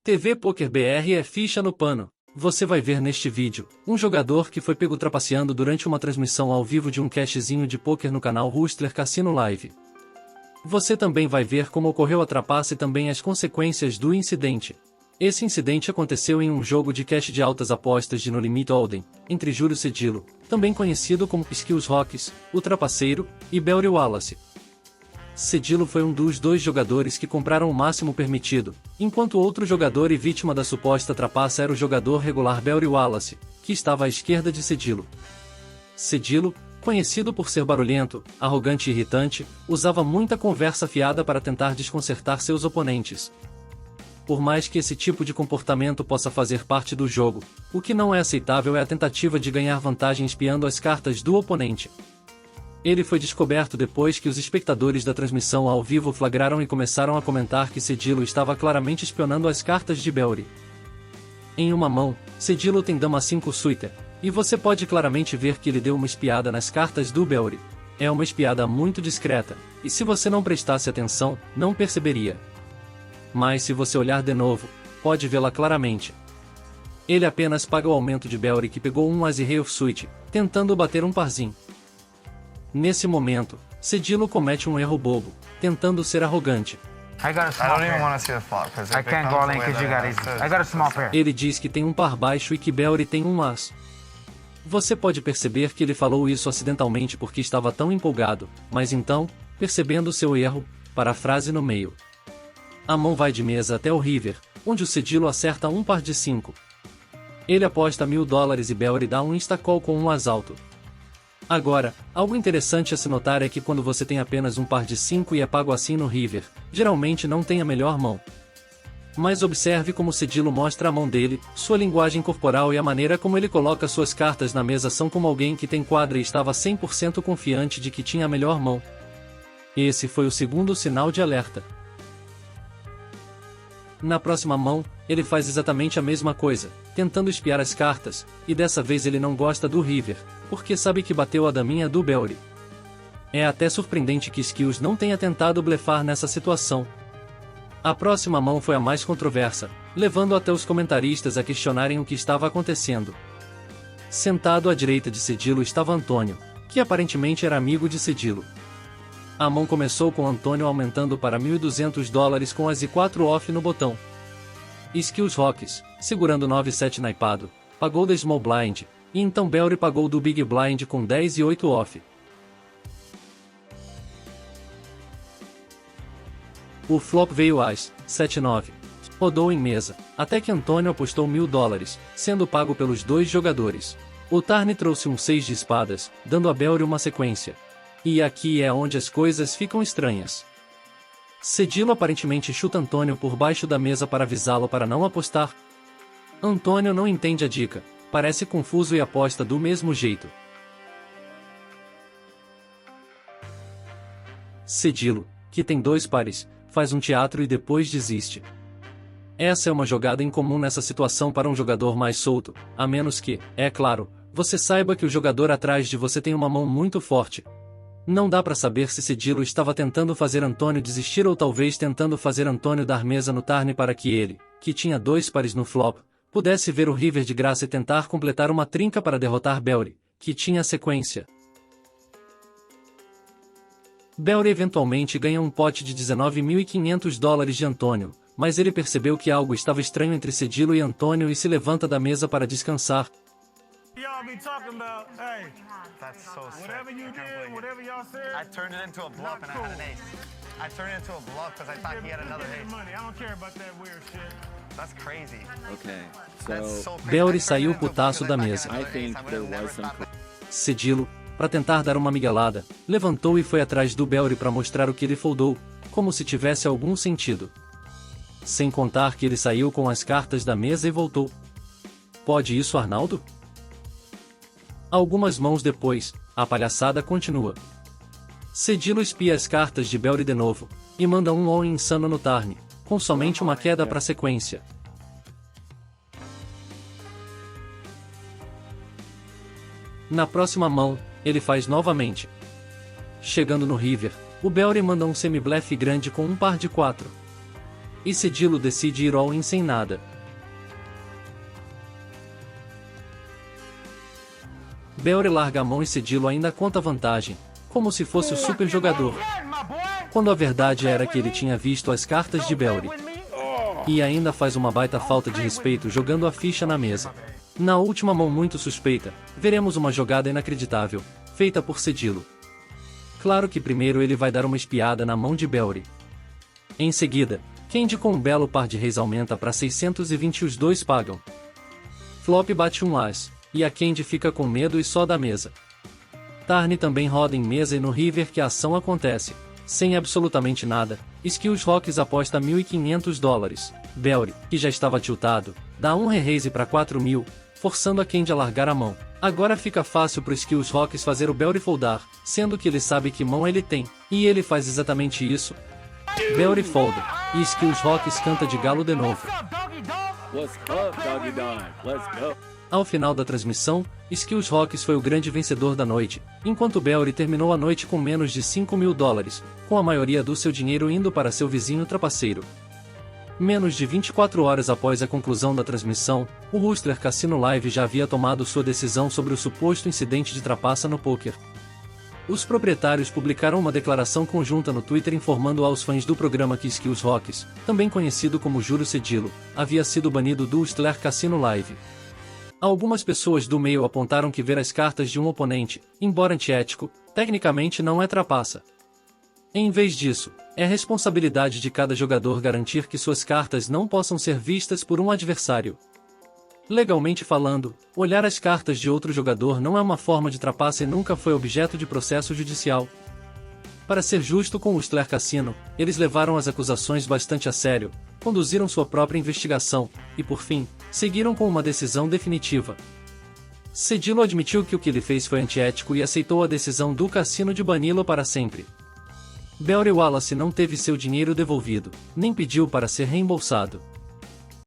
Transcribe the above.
TV Poker BR é ficha no pano. Você vai ver neste vídeo, um jogador que foi pego trapaceando durante uma transmissão ao vivo de um cashzinho de poker no canal Hustler Cassino Live. Você também vai ver como ocorreu a trapaça e também as consequências do incidente. Esse incidente aconteceu em um jogo de cash de altas apostas de No Limit Hold'em, entre Júlio Cedillo, também conhecido como Skills Rocks, o trapaceiro, e Belry Wallace. Cedillo foi um dos dois jogadores que compraram o máximo permitido, enquanto outro jogador e vítima da suposta trapaça era o jogador regular Belry Wallace, que estava à esquerda de Cedillo. Cedillo, conhecido por ser barulhento, arrogante e irritante, usava muita conversa fiada para tentar desconcertar seus oponentes. Por mais que esse tipo de comportamento possa fazer parte do jogo, o que não é aceitável é a tentativa de ganhar vantagem espiando as cartas do oponente. Ele foi descoberto depois que os espectadores da transmissão ao vivo flagraram e começaram a comentar que Cedillo estava claramente espionando as cartas de Belry. Em uma mão, Cedillo tem dama 5 suited, e você pode claramente ver que ele deu uma espiada nas cartas do Belry. É uma espiada muito discreta, e se você não prestasse atenção, não perceberia. Mas se você olhar de novo, pode vê-la claramente. Ele apenas paga o aumento de Belry que pegou um as e rei of suited, tentando bater um parzinho. Nesse momento, Cedillo comete um erro bobo, tentando ser arrogante. Ele diz que tem um par baixo e que Belry tem um as. Você pode perceber que ele falou isso acidentalmente porque estava tão empolgado, mas então, percebendo seu erro, para a frase no meio. A mão vai de mesa até o river, onde o Cedillo acerta um par de 5. Ele aposta $1000 e Belry dá um insta-call com um as alto. Agora, algo interessante a se notar é que quando você tem apenas um par de 5 e é pago assim no river, geralmente não tem a melhor mão. Mas observe como Cedillo mostra a mão dele, sua linguagem corporal e a maneira como ele coloca suas cartas na mesa são como alguém que tem quadra e estava 100% confiante de que tinha a melhor mão. Esse foi o segundo sinal de alerta. Na próxima mão, ele faz exatamente a mesma coisa, tentando espiar as cartas, e dessa vez ele não gosta do river, porque sabe que bateu a daminha do Belry. É até surpreendente que Skills não tenha tentado blefar nessa situação. A próxima mão foi a mais controversa, levando até os comentaristas a questionarem o que estava acontecendo. Sentado à direita de Cedillo estava Antônio, que aparentemente era amigo de Cedillo. A mão começou com Antônio aumentando para $1.200 com as e 4 off no botão. Skills Rocks, segurando 9-7 naipado, pagou da Small Blind, e então Belry pagou do Big Blind com 10 e 8 off. O flop veio as 7-9. Rodou em mesa, até que Antônio apostou $1000, sendo pago pelos dois jogadores. O Tarn trouxe um 6 de espadas, dando a Belry uma sequência. E aqui é onde as coisas ficam estranhas. Cedillo aparentemente chuta Antônio por baixo da mesa para avisá-lo para não apostar. Antônio não entende a dica, parece confuso e aposta do mesmo jeito. Cedillo, que tem 2 pares, faz um teatro e depois desiste. Essa é uma jogada incomum nessa situação para um jogador mais solto, a menos que, é claro, você saiba que o jogador atrás de você tem uma mão muito forte. Não dá para saber se Cedillo estava tentando fazer Antônio desistir ou talvez tentando fazer Antônio dar mesa no turn para que ele, que tinha 2 pares no flop, pudesse ver o river de graça e tentar completar uma trinca para derrotar Belry, que tinha a sequência. Belry eventualmente ganha um pote de $19.500 de Antônio, mas ele percebeu que algo estava estranho entre Cedillo e Antônio e se levanta da mesa para descansar. Y'all be talking about, hey, That's so sick. whatever you did, whatever y'all said. I turned it into a bluff and I had an ace. I turned it into a bluff because I thought he had another Give me ace. money. I don't care about that weird shit. That's crazy. Okay, That's so so crazy. Belry I saiu turned it into a putaço bluff da because I mesa. thought he I had think another ace. I there would have was some. never thought that. Cedillo, para tentar dar uma miguelada, levantou e foi atrás do Belry para mostrar o que ele foldou, como se tivesse algum sentido. Sem contar que ele saiu com as cartas da mesa e voltou. Pode isso, Arnaldo? Algumas mãos depois, a palhaçada continua. Cedillo espia as cartas de Belry de novo, e manda um all insano no turn, com somente uma queda para sequência. Na próxima mão, ele faz novamente. Chegando no river, o Belry manda um semi-blefe grande com um par de 4. e Cedillo decide ir all-in sem nada. Bellry larga a mão e Cedillo ainda conta vantagem, como se fosse o super jogador, quando a verdade era que ele tinha visto as cartas de Bellry. E ainda faz uma baita falta de respeito jogando a ficha na mesa. Na última mão muito suspeita, veremos uma jogada inacreditável, feita por Cedillo. Claro que primeiro ele vai dar uma espiada na mão de Bellry. Em seguida, Candy com um belo par de reis aumenta para 620 e os dois pagam. Flop bate um as, e a Candy fica com medo e só dá mesa. Turn também roda em mesa e no river que a ação acontece, sem absolutamente nada, Skills Rocks aposta $1.500. Bellry, que já estava tiltado, dá um re-raise para 4.000, forçando a Candy a largar a mão. Agora fica fácil pro Skills Rocks fazer o Bellry foldar, sendo que ele sabe que mão ele tem, e ele faz exatamente isso. Bellry folda, e Skills Rocks canta de galo de novo. What's up, doggy dog? Let's go. Ao final da transmissão, Skills Rocks foi o grande vencedor da noite, enquanto Bellry terminou a noite com menos de $5.000, com a maioria do seu dinheiro indo para seu vizinho trapaceiro. Menos de 24 horas após a conclusão da transmissão, o Rustler Casino Live já havia tomado sua decisão sobre o suposto incidente de trapaça no poker. Os proprietários publicaram uma declaração conjunta no Twitter informando aos fãs do programa que Skills Rocks, também conhecido como Júlio Cedillo, havia sido banido do Rustler Casino Live. Algumas pessoas do meio apontaram que ver as cartas de um oponente, embora antiético, tecnicamente não é trapaça. Em vez disso, é responsabilidade de cada jogador garantir que suas cartas não possam ser vistas por um adversário. Legalmente falando, olhar as cartas de outro jogador não é uma forma de trapaça e nunca foi objeto de processo judicial. Para ser justo com o Rustler Casino, eles levaram as acusações bastante a sério, conduziram sua própria investigação, e por fim, seguiram com uma decisão definitiva. Cedillo admitiu que o que ele fez foi antiético e aceitou a decisão do cassino de bani-lo para sempre. Bellry Wallace não teve seu dinheiro devolvido, nem pediu para ser reembolsado.